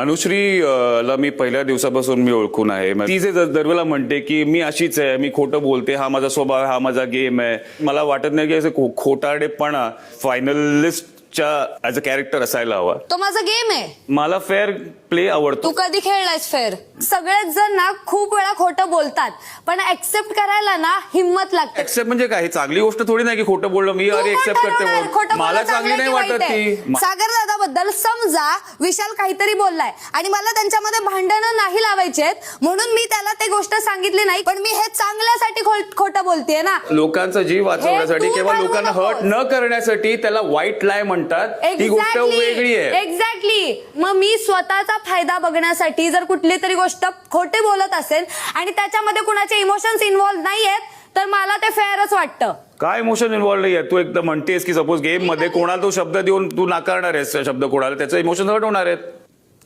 अनुश्री ला मी पहिल्या दिवसापासून मी ओळखून आहे. ती जे दरवेळेला म्हणते की मी अशीच आहे, मी खोटं बोलते, हा माझा स्वभाव, हा माझा गेम आहे. मला वाटत नाही की असं खोटारडेपणा फायनलिस्टच्या ऍज अ कॅरेक्टर असायला हवा. तो माझा गेम आहे. मला फेअर प्ले आवडतो. तू कधी खेळलायस फेअर? सगळेच जण ना खूप वेळा खोटं बोलतात, पण ऍक्सेप्ट करायला ना हिम्मत लागते. ऍक्सेप्ट म्हणजे काय? चांगली गोष्ट थोडी नाही की खोटं बोललो मी. अरे ऍक्सेप्ट करते, मला चांगली नाही वाटत ती. सागर दादाबद्दल समजा विशाल काहीतरी बोललाय आणि मला त्यांच्यामध्ये भांडणं नाही लावायचेत, म्हणून मी त्याला ते गोष्ट सांगितली नाही, पण मी हे चांगल्यासाठी खोटं बोलतेय ना. लोकांचा जीव वाचवण्यासाठी किंवा लोकांना हर्ट न करण्यासाठी त्याला वाईट लाय म्हणतात. ही गोष्ट वेगळी आहे. एक्झॅक्टली. मग मी स्वतःचा फायदा बघण्यासाठी जर कुठली तरी गोष्ट खोटे बोलत असेल आणि त्याच्यामध्ये कुणाचे इमोशन्स इन्व्हॉल्व नाहीयेत, तर मला ते फेअरच वाटतं. काय इमोशन इन्व्हॉल्व नाहीये? तू एकदम म्हणतेस की सपोज गेम मध्ये कोणाला तो शब्द देऊन तू नाकारणार आहेस शब्द कोणाला, त्याचे इमोशन हर्ट होणार आहेत.